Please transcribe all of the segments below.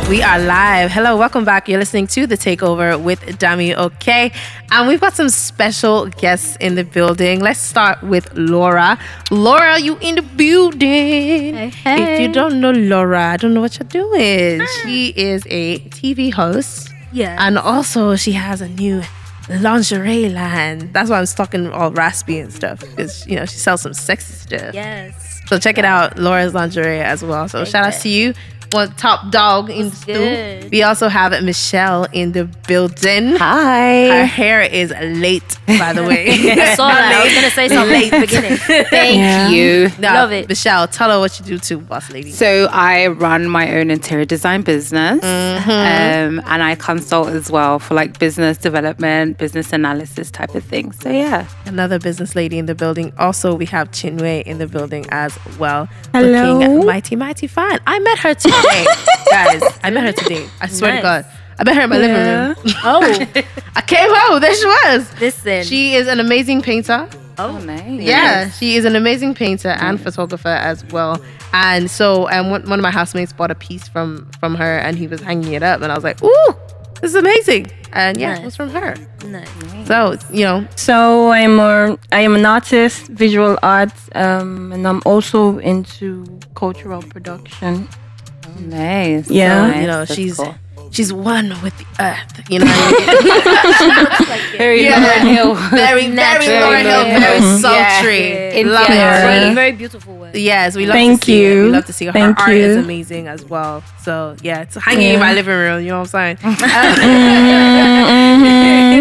We are live. Hello, welcome back. You're listening to The Takeover with Dami Oke. And we've got some special guests in the building. Let's start with Lohra. Lohra, you in the building. Hey. If you don't know Lohra, I don't know what you're doing. She is a TV host. Yeah. And also she has a new lingerie line. That's why I'm talking all raspy and stuff. Because, she sells some sexy stuff. Yes. So check it out, Laura's Lingerie as well. So shout out to you. One top dog in the studio. We also have Michelle in the building. Hi. Her hair is late, by the way. I saw that. I was going to say something late at the beginning. Thank you. No, Love it. Michelle, tell her what you do too, boss lady. So I run my own interior design business, and I consult as well for like business development, business analysis type of thing. So yeah. Another business lady in the building. Also, we have Chinwe in the building as well. Hello. Looking mighty fine. I met her today, guys. I met her today. I swear to God. I met her in my living room. Oh, I came home. There she was. listen. She is an amazing painter. Oh, nice. Yeah, she is an amazing painter and photographer as well. And so one of my housemates bought a piece from her and he was hanging it up. And I was like, ooh, this is amazing. And yeah, Nice. it was from her. Nice. So, So I am an artist, visual arts, and I'm also into cultural production. Nice. Yeah. Nice. That's cool. she's one with the earth. You know what I mean? Very Lauren Hill. Very Natural. Lauren Hill, very Yeah. sultry. Yeah. Love Yeah. it. Very beautiful word. Yes, we love Thank to see it. We you. love to see her. Thank Her art is you. amazing as well. So yeah, it's hanging in my living room. You know what I'm saying?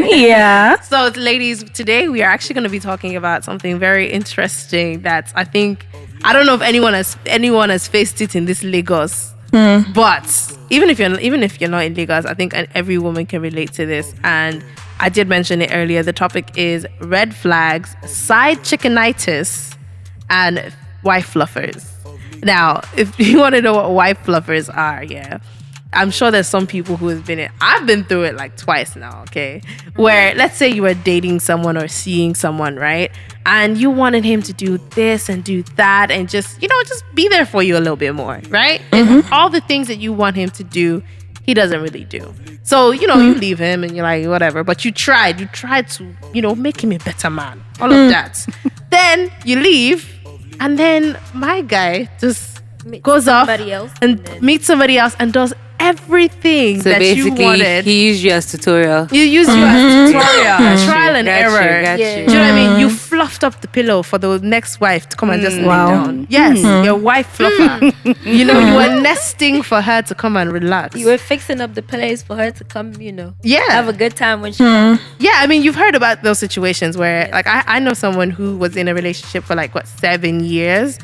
Yeah. So, ladies, today we are actually going to be talking about something very interesting that I don't know if anyone has faced it in this Lagos. But even if you're not in Lagos, I think every woman can relate to this. And I did mention it earlier. The topic is red flags, side chickenitis, and wife fluffers. Now, if you want to know what wife fluffers are, yeah, I'm sure there's some people who have been in. I've been through it like twice now, okay? Where let's say you were dating someone or seeing someone, right? And you wanted him to do this and do that and just be there for you a little bit more, right? And all the things that you want him to do, he doesn't really do. So, you leave him and you're like, whatever. But you tried to, make him a better man. All of that. Then you leave and then my guy just goes off and meets somebody else and does everything So that you basically, wanted. he used you as tutorial. You use you as tutorial, Got you, trial and got you, error. got Yeah. you. Do you know what I mean? You fluffed up the pillow for the next wife to come and just lay Wow. down. Yes, your wife fluffer. You were nesting for her to come and relax. You were fixing up the place for her to come, Yeah. have a good time when she. Yeah, I mean, you've heard about those situations where, like, I know someone who was in a relationship for 7 years.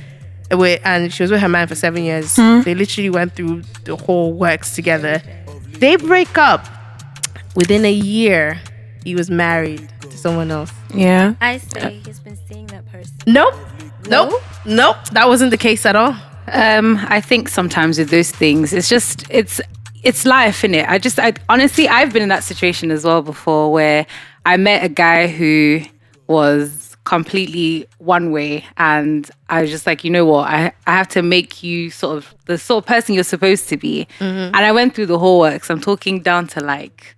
And she was with her man for 7 years. They literally went through the whole works together. They break up. Within a year, he was married to someone else. Yeah. I say he's been seeing that person. Nope. That wasn't the case at all. I think sometimes with those things, it's just it's life, innit? I honestly, I've been in that situation as well before, where I met a guy who was completely one way, and I was just like, you know what, I have to make you sort of the sort of person you're supposed to be. And I went through the whole works. I'm talking down to like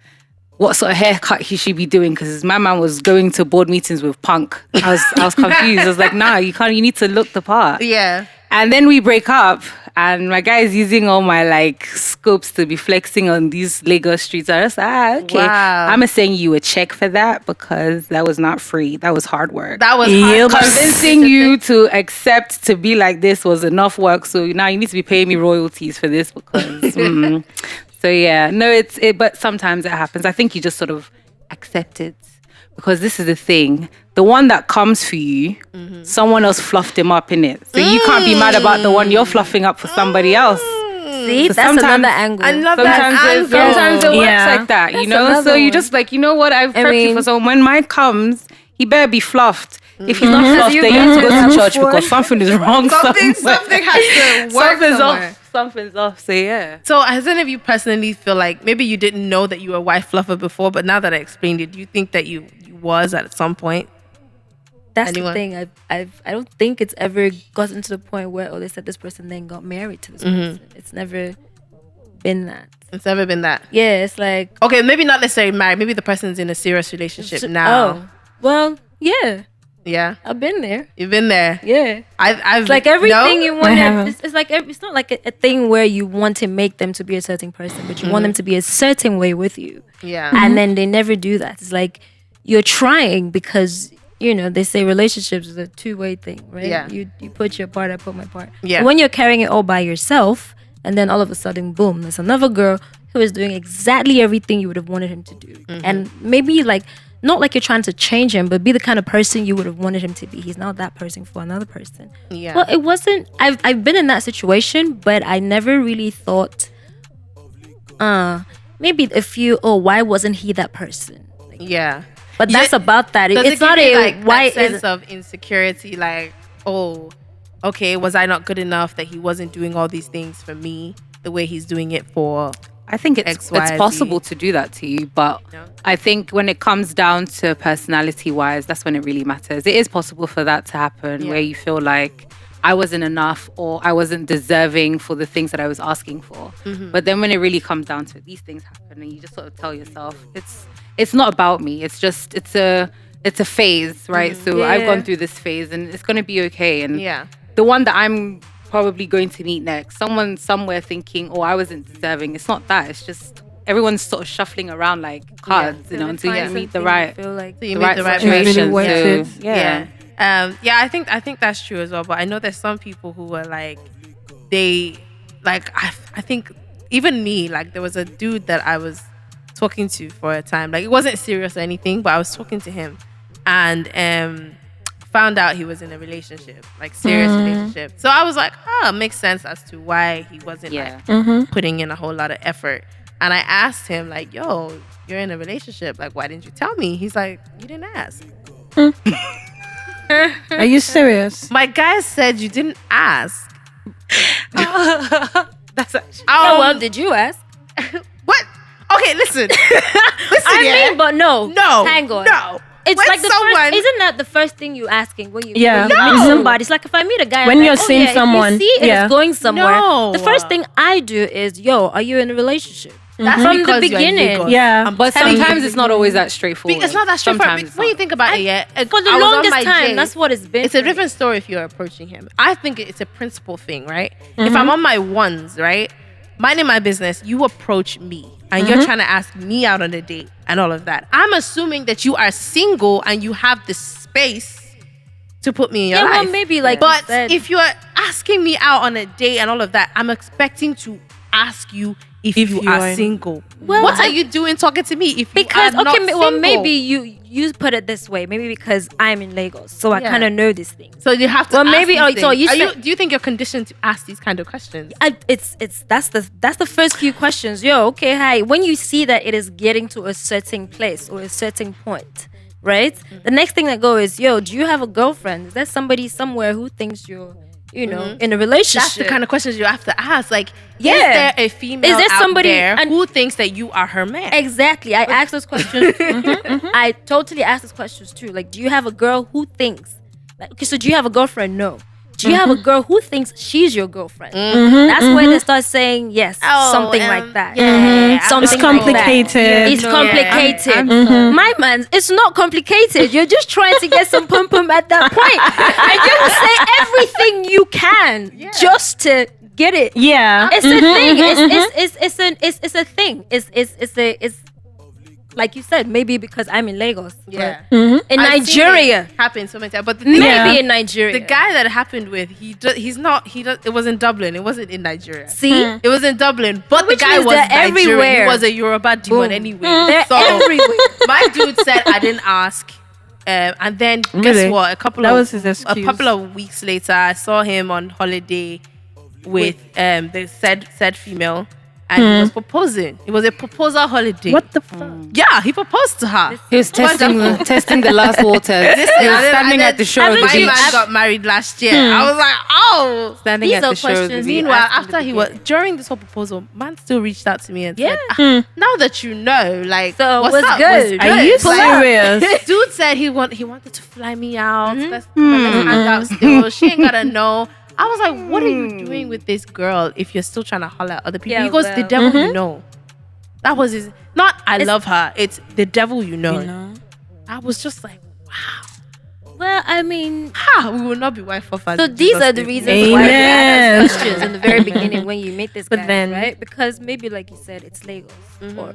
what sort of haircut he should be doing, because my man was going to board meetings with punk. I was confused. I was like, nah, you need to look the part. Yeah. And then we break up, and my guy is using all my like scopes to be flexing on these Lagos streets. I was like, okay, Wow. I'm gonna send you a check for that, because that was not free. That was hard work. That was Yep. hard. Convincing you to accept to be like this was enough work. So now you need to be paying me royalties for this, because. So yeah, no, but sometimes it happens. I think you just sort of accept it, because this is the thing. The one that comes for you, someone else fluffed him up in it. So you can't be mad about the one you're fluffing up for somebody else. See, So that's sometimes- another angle. I love Sometimes that. it works Yeah. like that, That's So another you one. just like, you know what, I've prepped you mean- for someone. When mine comes, he better be fluffed. If he's not fluffed, you then you have to go been to church, before? because something is wrong Something somewhere. has to work Something's somewhere. off. Something's off. So yeah. So has any of you personally feel like maybe you didn't know that you were a wife fluffer before, but now that I explained it, do you think that you was at some point? That's Anyone? the thing. I don't think it's ever gotten to the point where they said this person then got married to this person. It's never been that. It's never been that. Yeah, it's like Okay, maybe not necessarily married. Maybe the person's in a serious relationship now. Oh, well, yeah, Yeah, I've been there. you've been there. Yeah. I've It's like everything you want. haven't. It's like it's not like a thing where you want to make them to be a certain person, but you want them to be a certain way with you. Yeah. And then they never do that. It's like you're trying because they say relationships is a two-way thing, right? Yeah. You put your part, I put my part. Yeah. But when you're carrying it all by yourself, and then all of a sudden, boom, there's another girl who is doing exactly everything you would have wanted him to do, and maybe like. Not like you're trying to change him, but be the kind of person you would have wanted him to be. He's not that person for another person. Yeah. Well, it wasn't. I've been in that situation, but I never really thought. Maybe a few. Oh, why wasn't he that person? Like, Yeah. but that's about that. Does It's it not give you, a like, why that sense is of insecurity, like, oh, okay, was I not good enough that he wasn't doing all these things for me the way he's doing it for? I think X, Y, it's Z. possible to do that to you, but Yeah. I think when it comes down to personality wise, that's when it really matters. It is possible for that to happen, Yeah. where you feel like I wasn't enough or I wasn't deserving for the things that I was asking for. But then when it really comes down to it, these things happen, and you just sort of tell yourself it's not about me. It's just it's a phase, right? So I've Yeah. gone through this phase, and it's gonna be okay. And Yeah. the one that I'm probably going to meet next, someone somewhere thinking, oh, I wasn't deserving. It's not that. It's just everyone's sort of shuffling around like cards, until you meet the right, Feel like So you the meet right the right situation. Really person. worth So, it. yeah. Yeah, I think that's true as well. But I know there's some people who are like, I think even me, like there was a dude that I was talking to for a time. Like it wasn't serious or anything, but I was talking to him, and found out he was in a relationship, like serious relationship. So I was like, makes sense as to why he wasn't Yeah. like putting in a whole lot of effort. And I asked him like, yo, you're in a relationship, like why didn't you tell me? He's like, you didn't ask. Are you serious? My guy said you didn't ask. That's actually Oh, well, did you ask? What? Okay, listen. Listen, I mean, but no. no, Hang on. no. It's When like the someone, first. Isn't that the first thing you asking when you Yeah. when you meet No. somebody? It's like if I meet a guy When I'm you're like, seeing if you someone, see it yeah. is going somewhere. No. The first thing I do is, yo, are you in a relationship? that's From the because you're in beginning. Lagos. Yeah. I'm But telling sometimes you. it's not always that straightforward. It's not that straightforward. Sometimes it's When you not. think about it, yeah. For the I was on longest my time, J. that's what it's been. It's a for me. different story if you're approaching him. I think it's a principle thing, right? If I'm on my ones, right, minding my business, you approach me and you're trying to ask me out on a date and all of that. I'm assuming that you are single and you have the space to put me in your Yeah, life. well, maybe like. But you said, if you're asking me out on a date and all of that, I'm expecting to ask you if you you are are- single. Well, What are you doing talking to me if because you are not well, single? maybe you put it this way. Maybe because I'm in Lagos, so I Yeah. kind of know these things. So you have to. Well, ask maybe- these oh, so things. you Are said- do you think you're conditioned to ask these kind of questions? That's the first few questions. Yo, okay, hi. When you see that it is getting to a certain place or a certain point, right? The next thing that go is, yo, do you have a girlfriend? Is there somebody somewhere who thinks you're, in a relationship? That's the kind of questions you have to ask. Like, Yeah. is there a female Is there out somebody- there and- who thinks that you are her man? Exactly. I ask those questions. I totally ask those questions too. Like, do you have a girl who thinks? Like, okay, so do you have a girlfriend? No. Do you have a girl who thinks she's your girlfriend? That's where they start saying yes, something like that. Something It's like complicated. that. It's No, complicated. I'm My man, it's not complicated. You're just trying to get some pum pum at that point, and you will say everything you can just to get it. Yeah. It's a thing. It's a thing. It's like you said, maybe because I'm in Lagos. Yeah. In I've seen Nigeria. it happen so many times. But the thing Maybe Yeah. in Nigeria. the guy that it happened with, it was in Dublin. It wasn't in Nigeria. See? It was in Dublin, but Which the guy means was they're Nigerian. everywhere. He was a Yoruba demon Boom. anyway. They're So everywhere. my dude said I didn't ask. And then guess Really? what? That was his excuse. A couple of weeks later, I saw him on holiday with the said female, and he was proposing. It was a proposal holiday. What the fuck? Yeah, he proposed to her. He was testing the last waters. He was standing at the shore of the My beach. man got married last year. I was like, oh. Standing These at are the shore of the questions. beach. Meanwhile, asked in after the he was beginning. during this whole proposal, man still reached out to me and Yeah. said, now that you know, like, So what's what's up? good? Are you Like, serious? dude said he wanted to fly me out. Let's hang out still. She ain't gotta know. I was like, what are you doing with this girl if you're still trying to holler at other people? Yeah, He goes, well. the devil you know. That was his. Not I love her. It's the devil you know. I was just like, wow. Well, I mean, We will not be wife of us. so these are the reasons why you ask questions in the very beginning when you meet this guy, then- right? Because maybe, like you said, it's Lagos. Or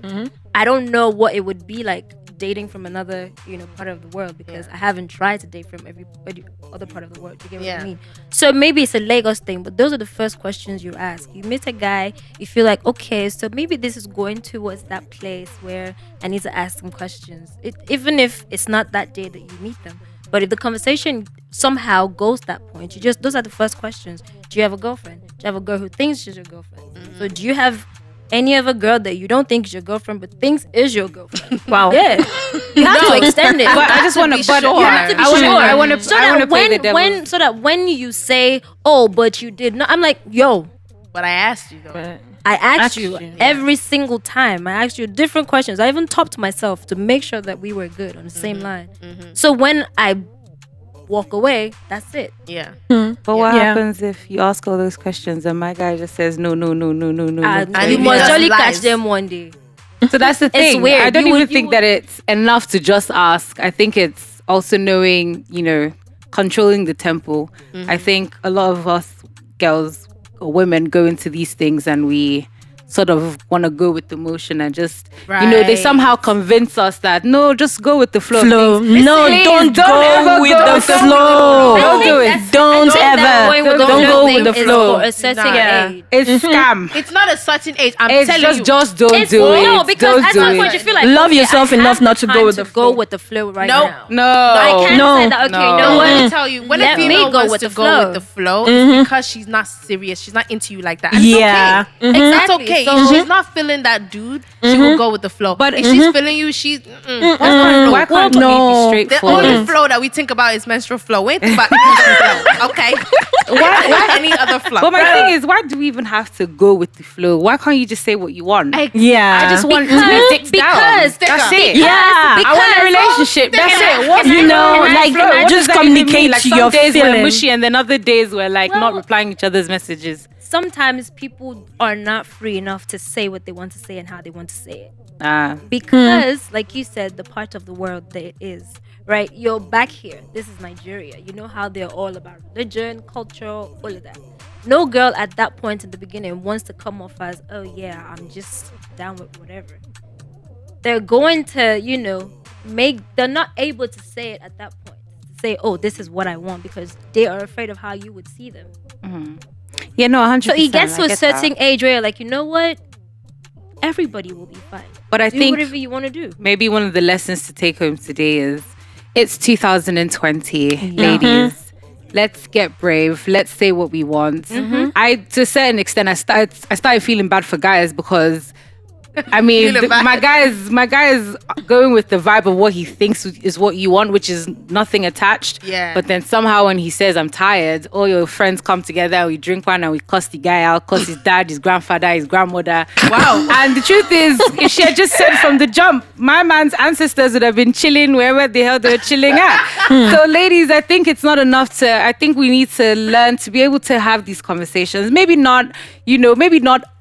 I don't know what it would be like dating from another, part of the world, because I haven't tried to date from every other part of the world. You get what I mean? So maybe it's a Lagos thing, but those are the first questions you ask. You meet a guy, you feel like, okay, so maybe this is going towards that place where I need to ask some questions, even if it's not that day that you meet them. But if the conversation somehow goes that point, those are the first questions. Do you have a girlfriend? Do you have a girl who thinks she's your girlfriend? So do you have any other girl that you don't think is your girlfriend but thinks is your girlfriend? Wow. Yeah. You have to extend it. But I just want to be sure. You have to be sure. I want to so that when you say, oh, but you did not, I'm like, yo, But I asked you though. I asked you every single time. I asked you different questions. I even talked to myself to make sure that we were good on the same line. So when I walk away, that's it. Yeah. But what happens if you ask all those questions and my guy just says no? And And you he must just surely lies. catch them one day. So that's the thing. weird. I don't You even would- think you that it's enough to just ask. I think it's also knowing, controlling the tempo. I think a lot of us girls or women go into these things and we sort of want to go with the motion and just, they Right. somehow convince us that, no, just go with the flow. Please, don't ever go with go the with the flow. Don't do it. Don't ever. Don't go with the flow. For a certain Nah. age. It's scam. It's not a certain age. I'm It's telling you. just don't It's do it. no, because Don't at do some point it. you feel like Love okay, yourself I enough have not to go time with the go flow. with the flow right Nope. now. No. I can't No. say that. Okay, No. you know No, what? let me tell you, when Let a me female go wants with to the go flow. with the flow, it's because she's not serious. She's not into you like that. And Yeah. it's okay. Exactly. That's okay. So- If she's not feeling that dude, she will go with the flow. But- if she's feeling you, she's Why flow. can't No. we be The straightforward? only flow that we think about is menstrual flow. We ain't think about any other flow. Okay. Why any other flow? But my thing is, why do we even have to go with the flow? Why can't you just say what you want? Yeah. I just want Because- to be dicked down. because- That's it. Yeah. I want a relationship. That's it. What's You know, can I like, flow? What just does that even mean? communicate Like to some your days we're feelings. mushy and then other days we're like not Well- replying each other's messages. Sometimes people are not free enough to say what they want to say and how they want to say it. Because, like you said, the part of the world that it is, right? You're back here. This is Nigeria. You know how they're all about religion, culture, all of that. No girl at that point in the beginning wants to come off as, oh yeah, I'm just down with whatever. They're going to, they're not able to say it at that point. To say, oh, this is what I want, because they are afraid of how you would see them. Yeah, no, 100%. So it gets to I a get certain that. age where you're like, you know what? Everybody will be fine. But I Do think whatever you want to do. maybe one of the lessons to take home today is it's 2020, ladies. Let's get brave. Let's say what we want. To a certain extent, I started feeling bad for guys because I mean, Feeling bad. my guy is going with the vibe of what he thinks is what you want, which is nothing attached. Yeah. But then somehow when he says, I'm tired, all your friends come together, we drink wine and we cuss the guy out, cuss his dad, his grandfather, his grandmother. Wow. And the truth is, if she had just said from the jump, my man's ancestors would have been chilling wherever the hell they were chilling at. So ladies, I think it's not enough I think we need to learn to be able to have these conversations. Maybe not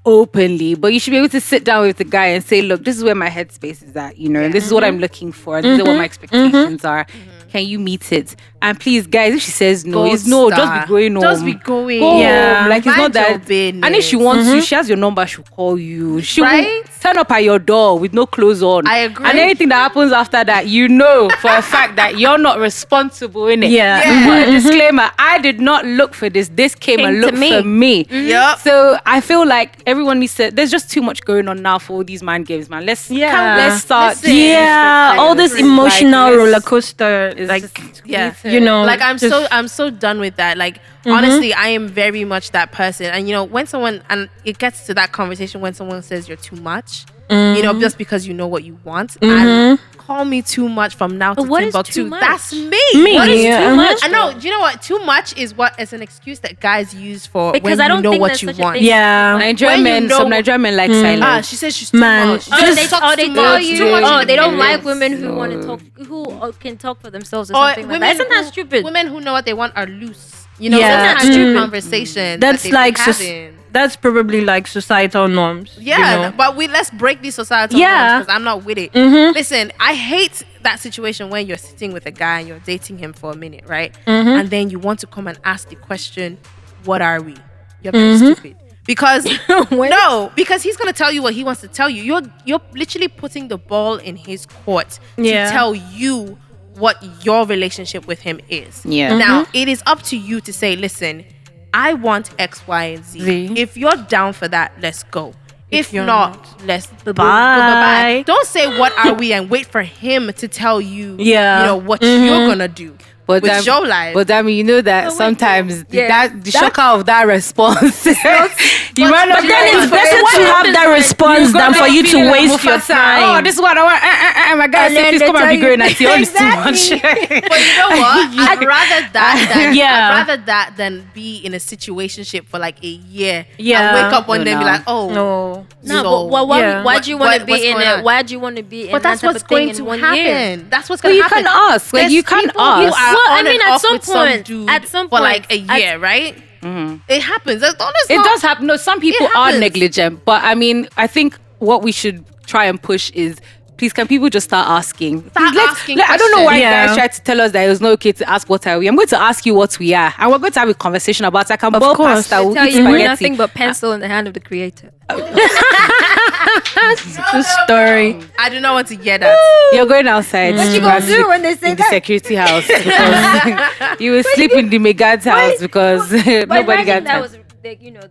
openly, but you should be able to sit down with the guy and say, look, this is where my headspace is at, and this is what I'm looking for, and these are what my expectations are. Can you meet it? And please, guys, if she says no, Gold it's no. star. Just be going home. Just be going. Go Yeah. home. Like, it's Mind not your that. business. And if she wants you, she has your number, she'll call you. She Right? will turn up at your door with no clothes on. I agree. And anything that happens after that, you know for a fact that you're not responsible in it. Yeah. Yeah. But a disclaimer, I did not look for this. This came and to looked me. for me. Yep. So I feel like everyone needs to. There's just too much going on now for all these mind games, man. Let's start. Listen. Yeah, all this emotional Like, roller coaster, It's like just- Yeah. like Like I'm so done with that. Like honestly, I am very much that person. And when someone, and it gets to that conversation when someone says you're too much, just because you know what you want, and call me too much from now to What is Timbuktu. too much? That's me. What is Yeah. too much? I know. Do you know what? Too much is an excuse that guys use for Because when I don't you know think what there's you such a want. thing. yeah. Nigerian When you men, know- some Nigerian men like silence. She says she's too Man, much. Oh, Just they talk too tell much. you, Too much they don't independence. like women who want to talk, who can talk for themselves or Or something like that. Isn't that stupid? Women who know what they want are loose. You know, Yeah. sometimes true conversations. That's that like having. that's probably like societal norms. Yeah, you know? but let's break these societal Yeah. norms because I'm not with it. Listen, I hate that situation when you're sitting with a guy and you're dating him for a minute, right? And then you want to come and ask the question, "What are we?" You're very stupid. Because because he's gonna tell you what he wants to tell you. You're literally putting the ball in his court to tell you what your relationship with him is. Yeah. Now it is up to you to say, listen, I want X, Y, and Z. If you're down for that, let's go. If you're not, let's bye. Don't say what are we and wait for him to tell you, you know, what you're gonna do. But with your life. But I mean, you know that sometimes the shocker of that response. But then it's better to have that response than for you to waste your time. Oh, this is what I want. My guy said, please come and be growing at you. It's too much. But you know what? I'd rather that than be in a situationship for like a year. Yeah. And wake up one day and be like, oh. No. No, but why do you want to be in it? Why do you want to be in But that that's type what's of thing going in to 1 happen. year? That's what's going to happen. You can ask. Like, you can ask. Well, I On mean, and at off some with some point, dude for like a year, right? It happens. It Does happen. No, some people are happens. negligent, but I mean, I think what we should try and push is, please, can people just start asking? Asking I don't know why questions. you guys tried to tell us that it was not okay to ask what are we. I'm going to ask you what we are, and we're going to have a conversation about. I can boil course. pasta. We'll Tell eat you, we're spaghetti. nothing but pencil in the hand of the creator. True story. I do not want to hear that. You're going outside. What you gonna do when they say in the that? security house? Because you will sleep in the Megad's house because But nobody imagine got that time. was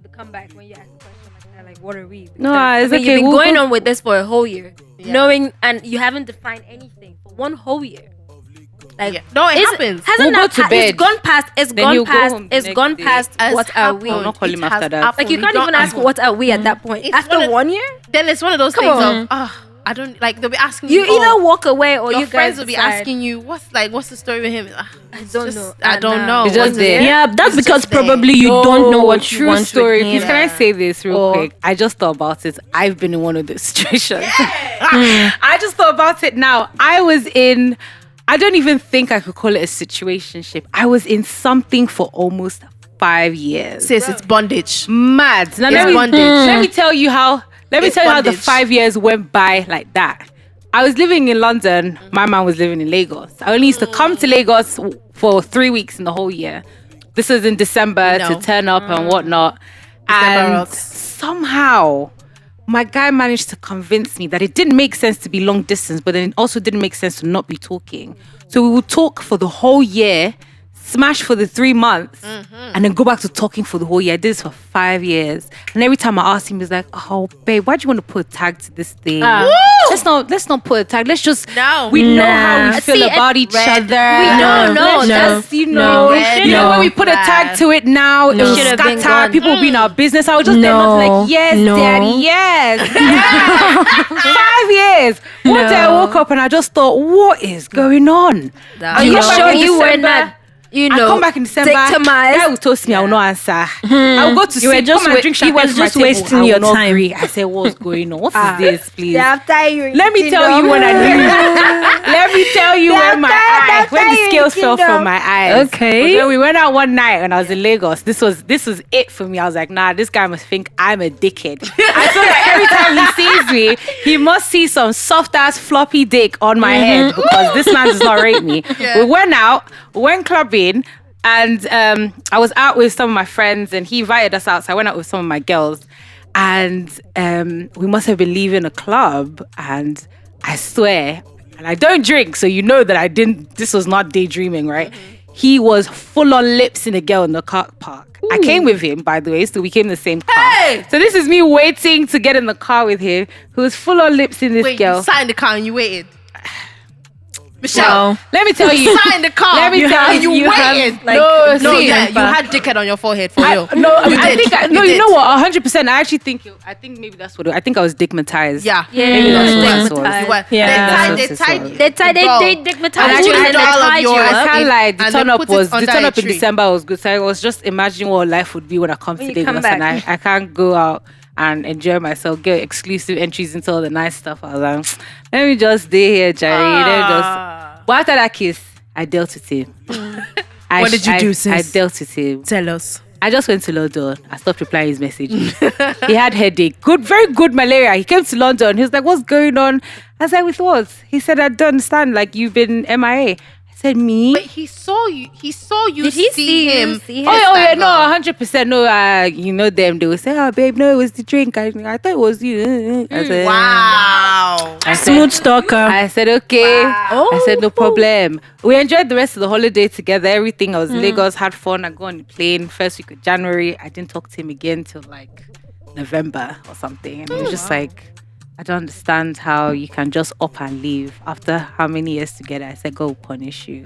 the comeback when you asked the question like that, like what are we? No, Because, it's I mean, okay. You've been We'll going go- on with this for a whole year, knowing, and you haven't defined anything for 1 whole year. Like Yeah. No, it it's- happens. Hasn't We'll go that to pa- bed. It's gone past. It's Then gone he'll go past. home It's next gone day. past. Has What are we? happened. I'll not call It him has after that. happened. Like you We can't don't even ask know. what are we at that point. It's After one of- 1 year, Then it's one of those Come things on. of, I don't like. They'll be asking you you. either walk away or your you friends guys will be decide. asking you what's the story with him. I don't know. I don't know. It's just there. Yeah, that's It's because just there. probably you don't know what you true want story. with him. Please, can I say this real Or- quick? I just thought about it. I've been in one of those situations. I just thought about it now. I was in, I don't even think I could call it a situationship. I was in something for almost 5 years. Sis, it's bondage. Mad. Now, It's bondage. let me tell you how. Let me It's tell you how the bondage. 5 years went by like that. I was living in London. My man was living in Lagos. I only used to come to Lagos for 3 weeks in the whole year. This was in December No. to turn up and whatnot. December And rocks. somehow, my guy managed to convince me that it didn't make sense to be long distance, but then it also didn't make sense to not be talking. So we would talk for the whole year, smash for the 3 months, and then go back to talking for the whole year. I did this for 5 years. And every time I asked him, he was like, oh, babe, why do you want to put a tag to this thing? Let's not put a tag. Let's just, No. we know Nah. how we feel See, about each red other. We don't know. Let's That's- just, you No. know, Red you know, when we put a flag. tag to it now, it will Should have been scatter. gone. People will be in our business. I was just there, No. not like, yes, No. daddy, yes. yes. 5 years. One day I woke up and I just thought, what is going on? Are Are you come back sure in you were December. not? You I know, come back in December. victimized. Guy will toast me. I will not answer. I will go to You were sleep. just Come and drink he champagne was from my just table. wasting I will your not time. agree. I said, what's going on? What is this, please? after you. Let me tell you when I knew. Let me tell you when my eye, when the scales fell from my eyes. Okay. But when we went out one night when I was in Lagos, this was it for me. I was like, nah, this guy must think I'm a dickhead. I feel like every time he sees me, he must see some soft ass floppy dick on my head because this man does not rate me. Yeah. We went out, we went clubbing. And I was out with some of my friends and he invited us out. So I went out with some of my girls and we must have been leaving a club. And I swear, and I don't drink, so you know that this was not daydreaming, right? He was full on lips in a girl in the car park. I came with him, by the way, so we came in the same car. Hey! So this is me waiting to get in the car with him, who was full on lips in this Wait, girl. you sat in the car and you waited. Michelle, Wow. Let me tell you. sat in the car. Let me tell and you, you have, waited. like, no, see, yeah, you had dickhead on your forehead for real. No, You I did. think You you did. know what? 100%. I actually think maybe that's what I think I was digmatized. Yeah, Maybe that's what it was. stigmatized. You were. Yeah. They That's tied what you. it They tied Bro. they digmatized And you actually and then all they of tied yours. you I up. can't lie. The And turn they up put it was under a in tree. December was good. So I was just imagining what life would be when I come When to you come Lagos and back. I can't go out and enjoy myself, get exclusive entries into all the nice stuff. I was like, let me just stay here, Jerry. Let me just. But after that kiss, I dealt with him. What did you do, I sis? dealt with him. Tell us. I just went to London. I stopped replying his messages. He had headache. Very good malaria. He came to London. He was like, what's going on? I was like, with what? He said, I don't understand. Like, you've been MIA. I said, me? But he saw you. He saw you. Did he see him? see him? Oh, yeah, no, 100%. No, you know them. They will say, oh, babe, no, it was the drink. I thought it was you. I said, Wow. I said, Smooth stalker. I said, okay. Wow. I said, no problem. We enjoyed the rest of the holiday together. Everything. I was in Lagos, had fun. I go on the plane first week of January. I didn't talk to him again till like November or something. And he was just like, I don't understand how you can just up and leave after how many years together. I said, God will punish you.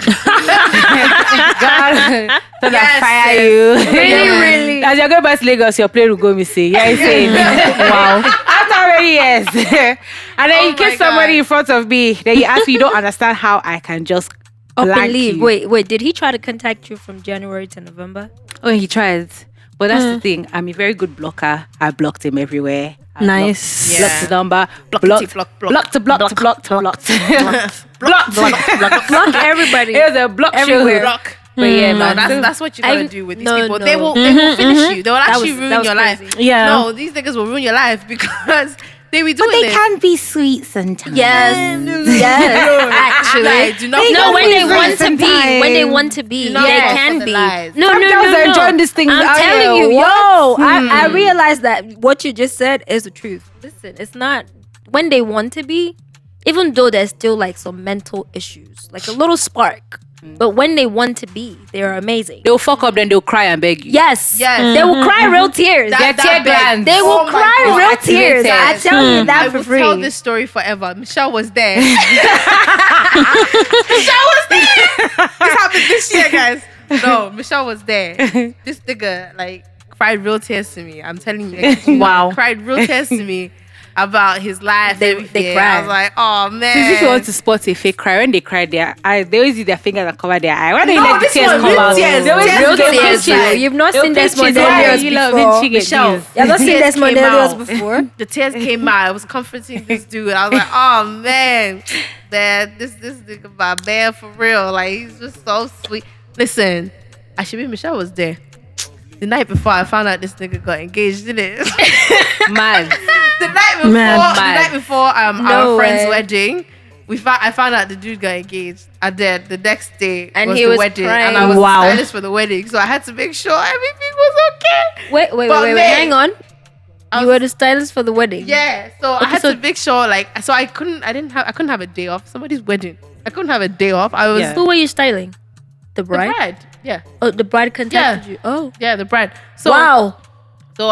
God, so Yes, fire sis. you. Really? As you're going back to Lagos, your plane will go missing. Yeah, insane. Wow. After how many years? And then Oh you kiss my somebody God. in front of me. Then you ask me, you don't understand how I can just Up blank and leave. you. Wait. Did he try to contact you from January to November? Oh, he tried. But that's the thing. I'm a very good blocker. I blocked him everywhere. I Nice. Yeah. Blocked his number. Blockety, Blocked. block. Block everybody. It was a block Everywhere. show. Block. But yeah, No, man. that's what you gotta I've- do with these no, people. no. They will finish you. They will actually was- ruin that was your crazy. life. Yeah. No, these niggas will ruin your life because they be doing this. can be sweet sometimes. Yes, actually. Like, do not No, fall when for they it. want to be, sometimes. when they want to be, Do not they fall can for the be. lies. No, Some no, girls no, are no. enjoying this thing I'm out telling here. you, What? I realized that what you just said is the truth. Listen, it's not when they want to be, even though there's still like some mental issues, like a little spark. But when they want to be, they're amazing. They'll fuck up, then they'll cry and beg you. Yes, Yes. they will cry real tears. That- Their tear big. glands. They will Oh my cry God. real tears. I Activated. tell you I that for will free. tell this story forever. Michelle was there. Michelle was there. This happened this year, guys. No, Michelle was there. This nigga like cried real tears to me. I'm telling you. Like, Wow. Cried real tears to me about his life. They everything. cried. I was like, oh man. Since if you want to spot a fake cry, when they cry, they always use their fingers and cover their eye. Why don't you No, let the this tears one, come real out? tears. They always Tears use go their down. pinches. You've not They'll seen pinch Desmond his eye. Elliot You love before. pinching it, Michelle. please. You have not The seen tears Desmond came Elliot out. before? The tears came out. I was comforting this dude. I was like, oh man, that this nigga my man for real. Like he's just so sweet. Listen, I should be Michelle was there. The night before I found out this nigga got engaged, didn't it? Man. the night before Mad. the night before No our friend's way. wedding. I found out the dude got engaged. And then the next day And was he the was wedding. crying. And I was Wow. the stylist for the wedding. So I had to make sure everything was okay. Wait, But man, hang on. I You was- were the stylist for the wedding. Yeah, so I Okay, had so- to make sure, like, so I couldn't have a day off. Somebody's wedding, I couldn't have a day off. I was Yeah. Who were you styling? The the bride? bride. Yeah, Oh, the bride contacted Yeah. you. Oh. yeah, the bride. So Wow. so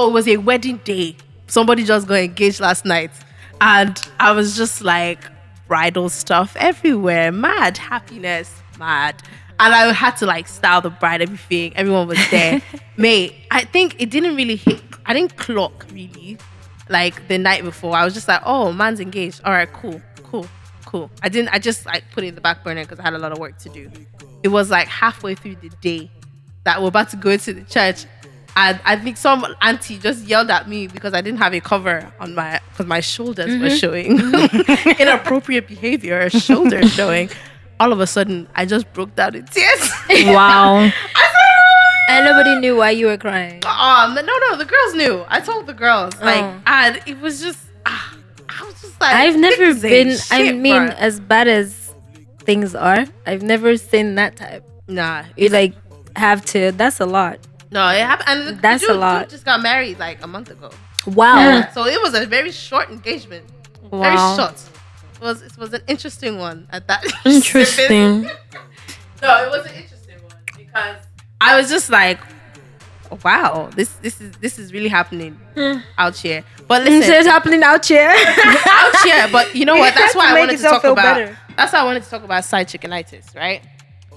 it was a wedding day. Somebody just got engaged last night, and I was just like bridal stuff everywhere, mad happiness, mad. And I had to like style the bride, everything. Everyone was there. Mate, I think it didn't really hit. I didn't clock really like the night before. I was just like, oh, man's engaged. All right, cool. I just like put it in the back burner because I had a lot of work to do. It was like halfway through the day that we're about to go to the church. And I think some auntie just yelled at me because I didn't have a cover on because my shoulders were showing. Inappropriate behavior, shoulders showing. All of a sudden, I just broke down in tears. Wow. And nobody knew why you were crying. No, the girls knew. I told the girls. Like, Oh. and it was just, I was just like, I've never niggas been, ain't I shit, mean, bruh. as bad as things are, I've never seen that type. Nah, You like have to, that's a lot. no, it happened. And the That's a dude lot. just got married like a month ago. Wow. Yeah, so it was a very short engagement. Very Wow. short. It was an interesting one at that. Interesting. No, it was an interesting one because I was just like, wow, this is really happening out here. But listen, It's happening out here. out here. But you know what? That's have why to I make wanted to yourself talk feel about. better. That's why I wanted to talk about side chickenitis, right?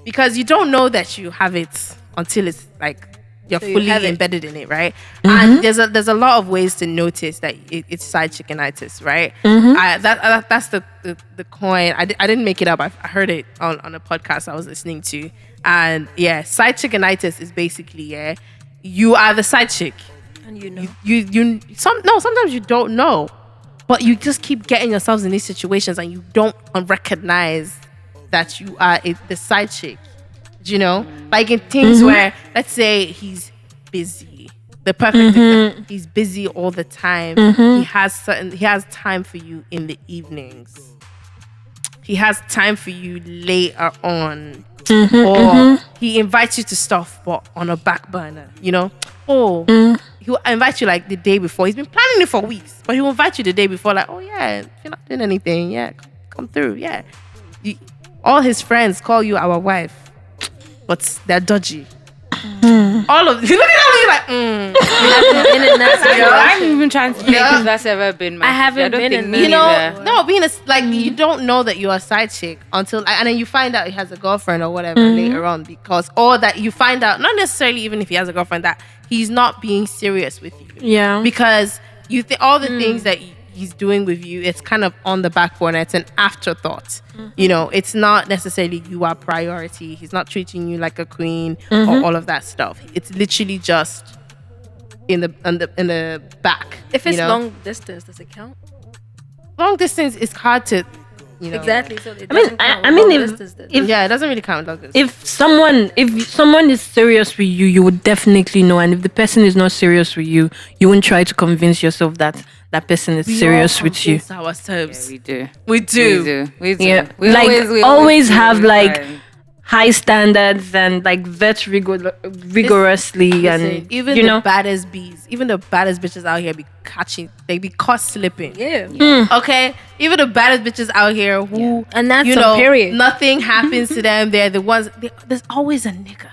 Because you don't know that you have it until it's like you're So you fully have it. embedded in it, right? And there's a lot of ways to notice that it's side chickenitis, right? That's the coin. I didn't make it up. I heard it on a podcast I was listening to, and yeah, side chickenitis is basically you are the side chick. And you know. Sometimes you don't know, but you just keep getting yourselves in these situations and you don't recognize that you are the side chick. Do you know? Like in things where, let's say he's busy. The perfect example, he's busy all the time. He has time for you in the evenings. He has time for you later on. Or he invites you to stuff but on a back burner, you know? He'll invite you like the day before. He's been planning it for weeks, but he'll invite you the day before, like, oh yeah, if you're not doing anything, yeah, come through, yeah. All his friends call you our wife, but they're dodgy. All of look at how you're like, I'm even trying to think if that's ever been my. I haven't been in that. you know, no, being a like you don't know that you're a side chick until and then you find out he has a girlfriend or whatever later on, because or that you find out not necessarily even if he has a girlfriend that he's not being serious with you. Yeah. Because you think all the things that he's doing with you, it's kind of on the back burner. It's an afterthought. You know, it's not necessarily you are priority. He's not treating you like a queen or all of that stuff. It's literally just in the back. If it's you know? long distance, does it count? Long distance is hard to, you know. Exactly. So it I mean, doesn't count I with mean, long if- distance then. Yeah, it doesn't really count long distance. If someone is serious with you, you would definitely know. And if the person is not serious with you, you won't try to convince yourself that that person is serious with you. Ourselves. We do. We do. Yeah, We like always have like high standards and like vet rigorously Listen, and even you the know. baddest bees, even the baddest bitches out here they be caught slipping. Yeah. Okay, even the baddest bitches out here who, And that's you a know, period. nothing happens to them. They're the ones. There's always a nigga.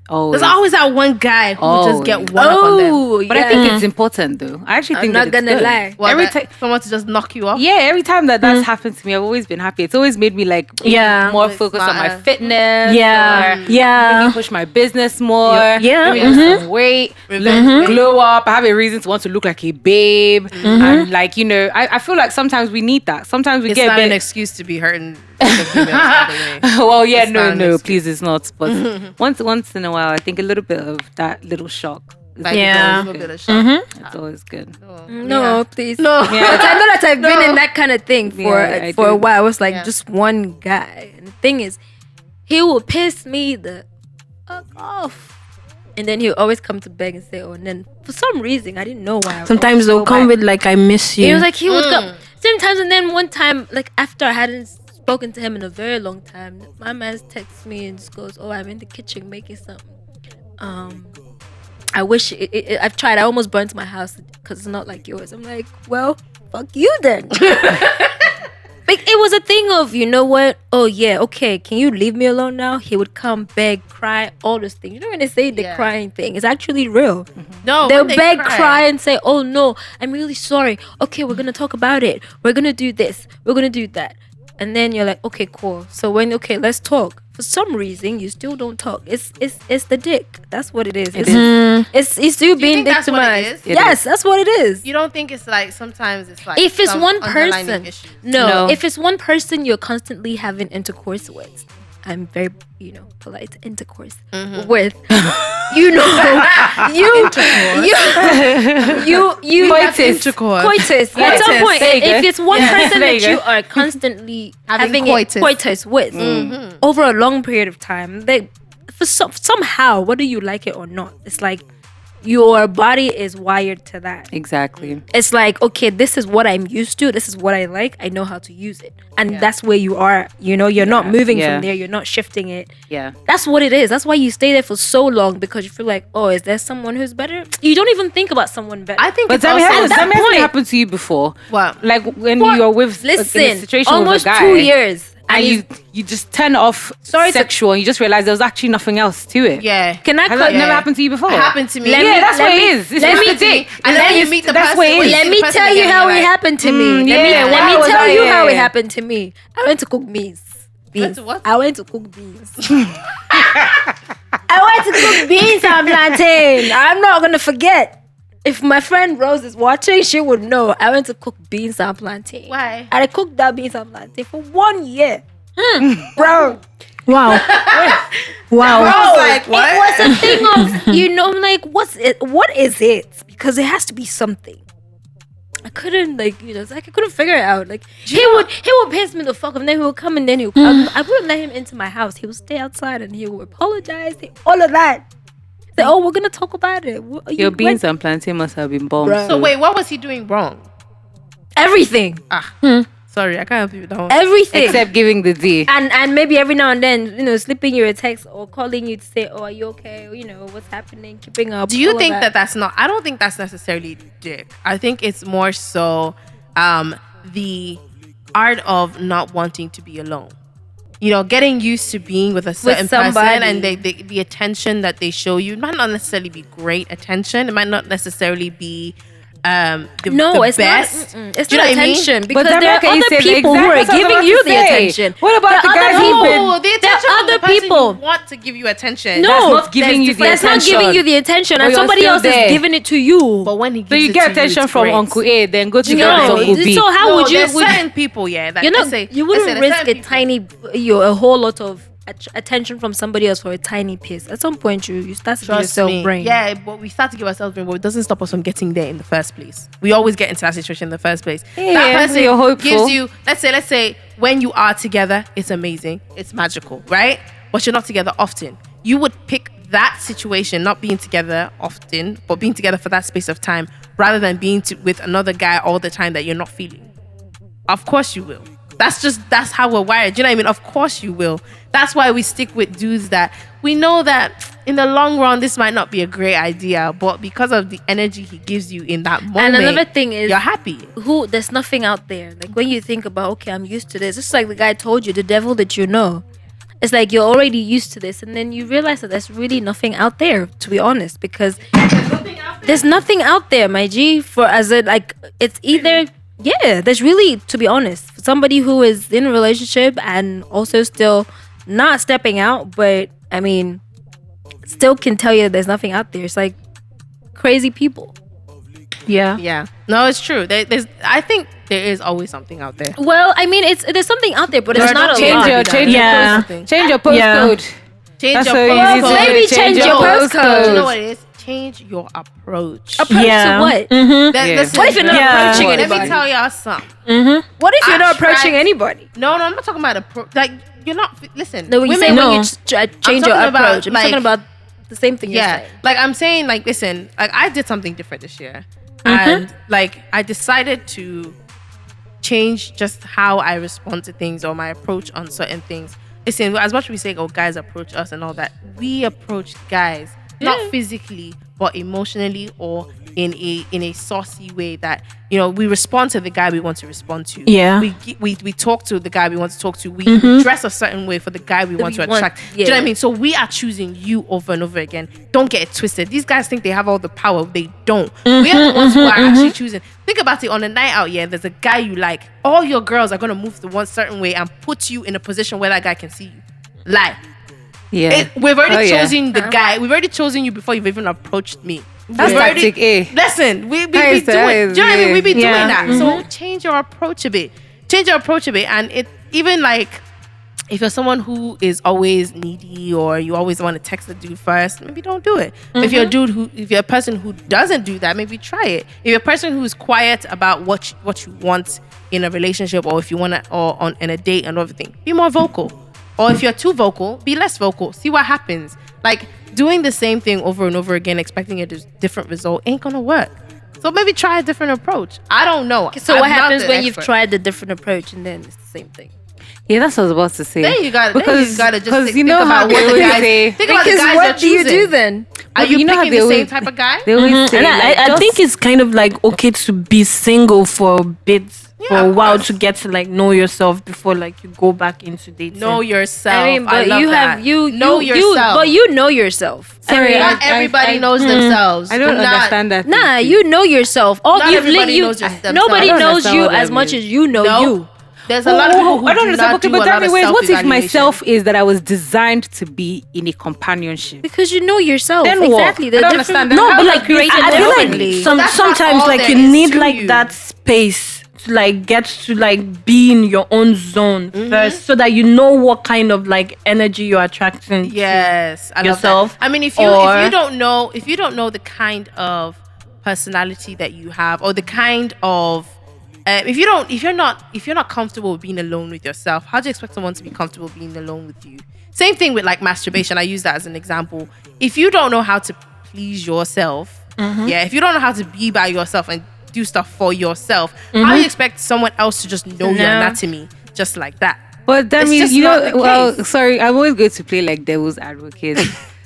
Always. There's always that one guy who will just get Always. one up on them. Oh, But I think it's important though. I actually I'm think not that it's gonna good. lie. Well, every that- time. someone to just knock you off. Yeah, every time that's happened to me, I've always been happy. It's always made me like Yeah. more focused on my Smarter. fitness. Yeah, or yeah. maybe push my business more. Yeah, maybe lose some weight. Glow up. I have a reason to want to look like a babe. And like, you know, I feel like sometimes we need that. Sometimes we It's get not a an bit. excuse to be hurting the females, by the way. Well, yeah, It's not an no, excuse. please, it's not. But once in a while, I think a little bit of that little shock. Is Like, Yeah. it's a little bit of shock. It's always good. No, please. No. But I know that I've been in that kind of thing for Yeah, I for a do. while. It was like Yeah. just one guy. And the thing is, he will piss me the fuck off. And then he'll always come to beg and say, oh, and then for some reason, I didn't know why. I Sometimes always they'll go come back. with like, I miss you. It was like he would come sometimes, and then one time, like after I hadn't spoken to him in a very long time, my man texts me and just goes, "Oh, I'm in the kitchen making something. I wish I've tried. I almost burnt my house because it's not like yours." I'm like, "Well, fuck you then." Like it was a thing of, you know what? Oh yeah, okay. Can you leave me alone now? He would come, beg, cry, all those things. You know when they say the Yeah. crying thing, it's actually real. No, They'll when they beg, cry, and say, "Oh no, I'm really sorry. Okay, we're gonna talk about it. We're gonna do this. We're gonna do that." And then you're like, "Okay, cool. So let's talk." For some reason, you still don't talk. It's the dick. That's what it is. It's you being think that's what it victimized. is? Yes, that's what it is. You don't think it's like sometimes it's like If it's some one underlining person, issues? no. No. If it's one person you're constantly having intercourse with, I'm very, polite intercourse with. You Coitus. Intercourse. coitus. At some point, There you go. if it's one Yeah. person There you that go. you are constantly Having having coitus. coitus with over a long period of time, they somehow, whether you like it or not, it's like your body is wired to that. Exactly. It's like, okay, this is what I'm used to. This is what I like. I know how to use it. And that's where you are. You're not moving Yeah. from there. You're not shifting it. Yeah. That's what it is. That's why you stay there for so long, because you feel like, oh, is there someone who's better? You don't even think about someone better. I think But it's Dami, also has that it point- happened to you before? What? Like when you're with in a Listen, situation almost with a guy 2 years. and you just turn off sexual and you just realize there was actually nothing else to it. Yeah. Can I Has call that never happened to you before? It happened to me. Yeah, that's what it is. It's let just me- a dick. And then you meet the that's person. what it when is. you Let see me the person tell you again, how you're it like, happened to me. yeah, Let why me was tell I you how it here? happened to me. I went to cook beans. Went to what? I went to cook beans. I went to cook beans on plantain. I'm not gonna forget. If my friend Rose is watching, she would know. I went to cook beans on plantain. Why? And I cooked that beans on plantain for 1 year. Bro. wow. Wow. I was like, what? It was a thing of, I'm like, what is it? Because it has to be something. I couldn't it's like I couldn't figure it out. Like he would piss me the fuck off, and then he would come and then I wouldn't let him into my house. He would stay outside and he would apologize, all of that. Say, oh, we're gonna talk about it. Your beans and plantain must have been bombed. So wait, what was he doing wrong? Everything. Sorry, I can't help you with that one. Everything. Except giving the D. And maybe every now and then, slipping you a text or calling you to say, oh, are you okay? Or, what's happening? Keeping up. Do you think that's not? I don't think that's necessarily dick. I think it's more so the art of not wanting to be alone. Getting used to being with a certain person, and the attention that they show you might not necessarily be great attention. It might not necessarily be it's best. Not. It's not attention because but there are other people who are giving you the attention. What about the guy who the attention of the people who want to give you attention? No, that's not giving you the attention. That's not giving you the attention, and somebody else is giving it to you. But when he gives so you get attention from Uncle A, then go to Uncle B. So how would you? There's certain people, You wouldn't risk a whole lot of attention from somebody else for a tiny piece. At some point, you start to give yourself brain. Yeah, but we start to give ourselves brain, but it doesn't stop us from getting there in the first place. We always get into that situation in the first place. That person gives you, let's say, when you are together, it's amazing, it's magical, right? But you're not together often. You would pick that situation, not being together often, but being together for that space of time, rather than being with another guy all the time that you're not feeling. Of course you will. That's how we're wired. Do you know what I mean? Of course you will. That's why we stick with dudes that we know that in the long run, this might not be a great idea, but because of the energy he gives you in that moment, and another thing is, you're happy. There's nothing out there. Like when you think about, okay, I'm used to this. It's like the guy told you, the devil that you know. It's like you're already used to this, and then you realize that there's really nothing out there, to be honest, because there's nothing out there, my G. It's either. Yeah, there's really, to be honest, for somebody who is in a relationship and also still not stepping out, but I mean, still can tell you that there's nothing out there. It's like crazy people. Yeah. No, it's true. I think there is always something out there. Well, I mean, there's something out there, but it's not a lot. Change your postcode. Change your postcode. Maybe change your postcode. You know what it is? Change your approach. To what? Listen, what if you're not approaching anybody? Let me tell y'all something. What if you're not approaching anybody? No, I'm not talking about approach. Like, you're not. Listen. No, you say when you change your approach. I'm talking about the same thing. You're saying. Like I'm saying, like, listen. Like I did something different this year, and like I decided to change just how I respond to things or my approach on certain things. Listen, as much as we say, oh, guys approach us and all that, we approach guys. Not physically, but emotionally, or in a saucy way that we respond to the guy we want to respond to. Yeah, we talk to the guy we want to talk to. We dress a certain way for the guy we want to attract. Do you know what I mean? So we are choosing you over and over again. Don't get it twisted. These guys think they have all the power. They don't. We are the ones who are actually choosing. Think about it. On a night out, there's a guy you like. All your girls are gonna move the one certain way and put you in a position where that guy can see you. Lie. Yeah. We've already chosen the guy. We've already chosen you before you've even approached me. That's tactic A. Listen, we be doing. Do you know what I mean? We be doing that. So change your approach a bit. And it even like if you're someone who is always needy or you always want to text the dude first, maybe don't do it. If you're a person who doesn't do that, maybe try it. If you're a person who's quiet about what you want in a relationship, or if you want to, or in a date and everything, be more vocal. Or if you're too vocal, be less vocal. See what happens. Like, doing the same thing over and over again, expecting a different result ain't gonna work. So maybe try a different approach. I don't know. So what happens when you've tried the different approach and then it's the same thing? Yeah, that's what I was about to say. Then you gotta just think about what the guys say. Think about the guys what do you do then? Are you picking the same type of guy? They always say, and I think it's kind of like okay to be single for a bit. For a while to get to like know yourself before like you go back into dating. Know yourself. I mean, but yourself. But you know yourself. Sorry, not everybody knows themselves. I don't understand that. Nah, you know yourself. Not everybody knows themselves. Nobody knows you as much as you know you. There's a lot of people who I don't do not do a lot of self-evaluation. What if my self-evaluation? self is that I was designed to be in a companionship? Because you know yourself. Then exactly. what? I don't understand that. No, How but are like created I feel differently? like sometimes all like there you is need to like you. that space to like get to like be in your own zone first, so that you know what kind of like energy you're attracting. Yes, I love yourself. that. I mean, if you don't know the kind of personality that you have, or the kind of if you're not comfortable with being alone with yourself, how do you expect someone to be comfortable being alone with you? Same thing with like masturbation. I use that as an example. If you don't know how to please yourself, if you don't know how to be by yourself and do stuff for yourself, how do you expect someone else to just know your anatomy just like that? But that It's means, just you not know, the well, case. sorry, I'm always going to play like devil's advocate.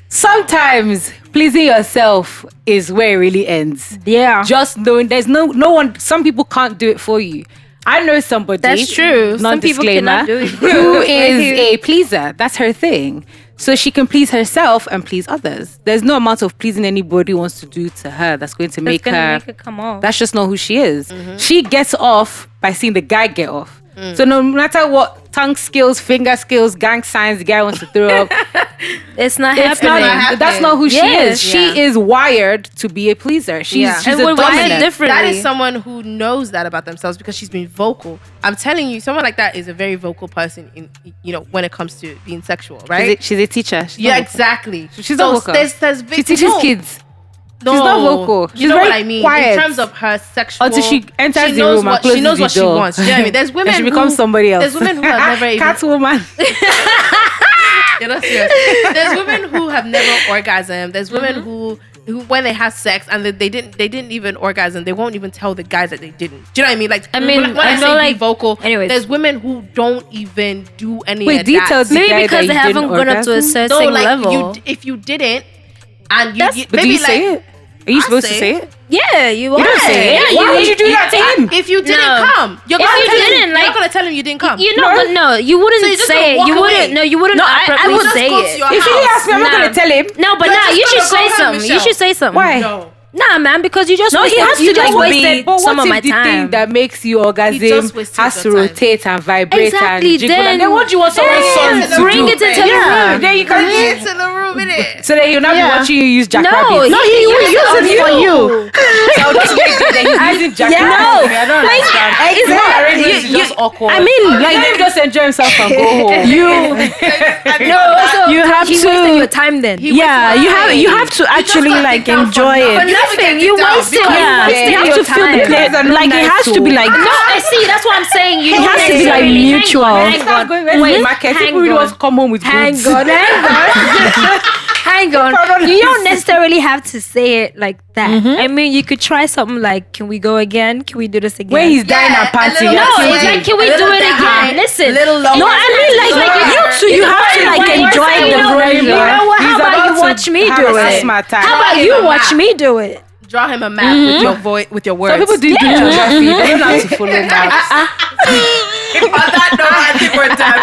Sometimes pleasing yourself is where it really ends. Yeah. Just knowing there's no one, some people can't do it for you. I know somebody. That's true. Some people non-disclaimer, cannot do it. who is a pleaser. That's her thing. So she can please herself and please others. There's no amount of pleasing anybody wants to do to her that's going to make her come off. That's just not who she is. She gets off by seeing the guy get off. So no matter what tongue skills, finger skills, gang signs the guy wants to throw up, It's not it's happening. not, that's not who she is. Yeah. She is wired to be a pleaser. She's And a we're wired dominant. differently. That is someone who knows that about themselves because she's been vocal. I'm telling you, someone like that is a very vocal person in, when it comes to being sexual, right? She's a teacher. She's Yeah, not vocal. exactly. She's not vocal. She teaches kids. No, She's not vocal. You She's know very what I mean? quiet. In terms of her sexual, Until she enters the knows room and what she closes knows the what she door. wants. You know what I mean? There's women And she who becomes somebody else. There's women who have never even Catwoman. You're not serious. There's women who have never orgasmed. There's women who when they have sex and they didn't even orgasm, they won't even tell the guys that they didn't. Do you know what I mean? Like, I mean, when I I know, say like- be vocal, anyways. there's women who don't even do any Wait, of details. that. The guy Maybe because that they you haven't didn't gone up to a orgasm? certain No, like level. if you didn't, and you, That's- But do maybe you say like, it? Are you I supposed to say say it. it? Yeah, you are. You don't say it. Yeah, Why would you do that to him? If you didn't No. come, you're If gonna you tell him, didn't, you're like- not gonna tell him you didn't come. You know, but no, you wouldn't So you're just say gonna it. walk You away. wouldn't. No, you wouldn't. No, I abruptly would just say go to it. your If he house. asks me, I'm not Nah. going to tell him. No, but You're nah, just you should gonna say go home, something. You Michelle. should say something. Why? No. Nah, man, because you just No, he wasted, has to you just just be- wasted But some what of my if the thing time. that makes you He orgasm just wasted has to your time. rotate and vibrate Exactly, and jiggle? then- And then what do you want someone's son then to Bring do? it into the Yeah. room. Then you can It's in the room, innit? So then he'll not be watching you use No, jackrabbit. no, he will use it for you. So just make sure that he's using jackrabbit. No. I don't understand. It's not arrangement, it's just awkward. I mean, Let like him just enjoy himself and go home. you have He's to. wasting your time then. Yeah, you have to actually like enjoy For it. nothing. You wasted. Yeah, wasted you have your to feel the time. play. Like it has to be like. No, I see. That's what I'm saying. You It has to be, like, necessarily- mutual. Hang Start on. going to the Wait, market. hang People really on. want to come home with Hang goods. on, hang on. You don't necessarily have to say it like that. I mean, you could try something like, "Can we go again? Can we do this again?" When he's dying Yeah, at party, a little- no, Wait, it's like, "Can we a do little it bit high, again?" Listen, little low. No, I mean like you too. You have to like enjoy the You know room. what? How He's about about you to watch me have do a it? smart time. How about Draw you him a watch map. me do it? Draw him a map with your voice, with your words. Some people do geography. They don't have to follow maps. On that note, I think we're done.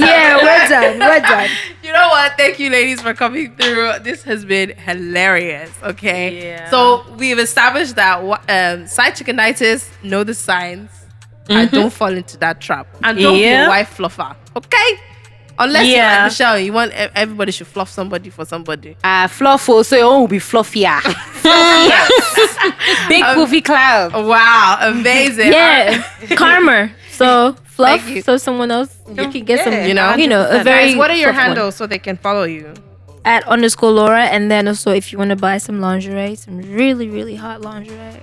Yeah, we're done. We're done. You know what? Thank you, ladies, for coming through. This has been hilarious. Okay. Yeah. So we've established that side chickenitis, know the signs, and don't fall into that trap. And don't be a Yeah. wife fluffer. Okay. Unless you're Yeah. like Michelle, you want everybody should fluff somebody for somebody. Fluffle, so your own will be fluffier. Big poofy cloud. Wow, amazing. Yeah, karma. So fluff. Thank you. So someone else you can get some. You know, a very. Guys, what are your fluff one. handles so they can follow you? At _ Lohra, and then also if you want to buy some lingerie, some really really hot lingerie.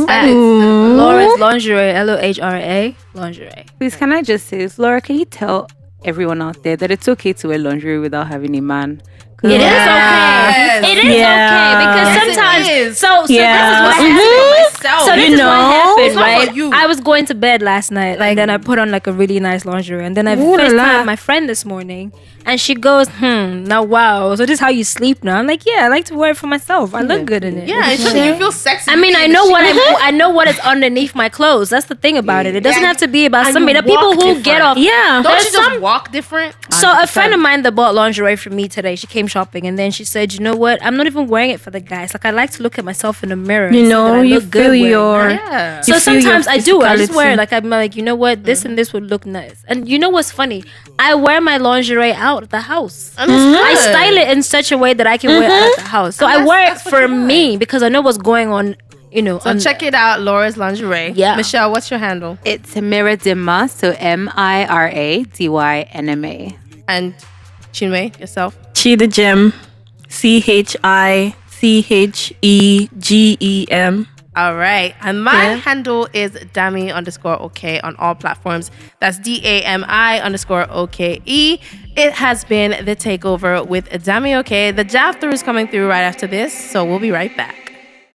At Laura's lingerie, LOHRA lingerie. Please, can I just say this? Laura, can you tell everyone out there that it's okay to wear lingerie without having a man? It is Yes. okay. It is Yeah. okay because Yes, it sometimes. is. So Yeah. this is what I happened. have myself. So this You is what know? happened, It's not right? for you. I was going to bed last night, like then I put on like a really nice lingerie, and then I Ooh la la. FaceTimed my friend this morning, and she goes, "Now wow, so this is how you sleep now?" I'm like, "Yeah, I like to wear it for myself. I look good in it." Yeah, it's just you feel sexy. I mean, I know I know what is underneath my clothes. That's the thing about it. It doesn't Yeah, have to be about and somebody. you The people walk who different. get off. Yeah. Don't There's you just some- walk different? So a friend of mine that bought lingerie for me today, she came shopping and then she said, "You know what? I'm not even wearing it for the guys. Like I like to look at myself in the mirror. You and see that know, I you look good feel wearing your. it." Yeah. So You feel your sometimes I do. I just wear it. physicality. Like I'm like, you know what? This and this would look nice. And you know what's funny? I wear my lingerie out of the house. And it's I good. style it in such a way that I can wear it out of the house. So I that's- wear it that's what for you want. me because I know what's going on. You know. So check it out, Laura's lingerie. Yeah. Michelle, what's your handle? It's Miradima, so MIRADYNMA. And Chinwe, yourself. Chithegem, CHITHEGEM. Chegem. All right. And my handle is Dami_Oke on all platforms. That's DAMI_OKE. It has been The Takeover with Dami Oke. The jab through is coming through right after this, so we'll be right back.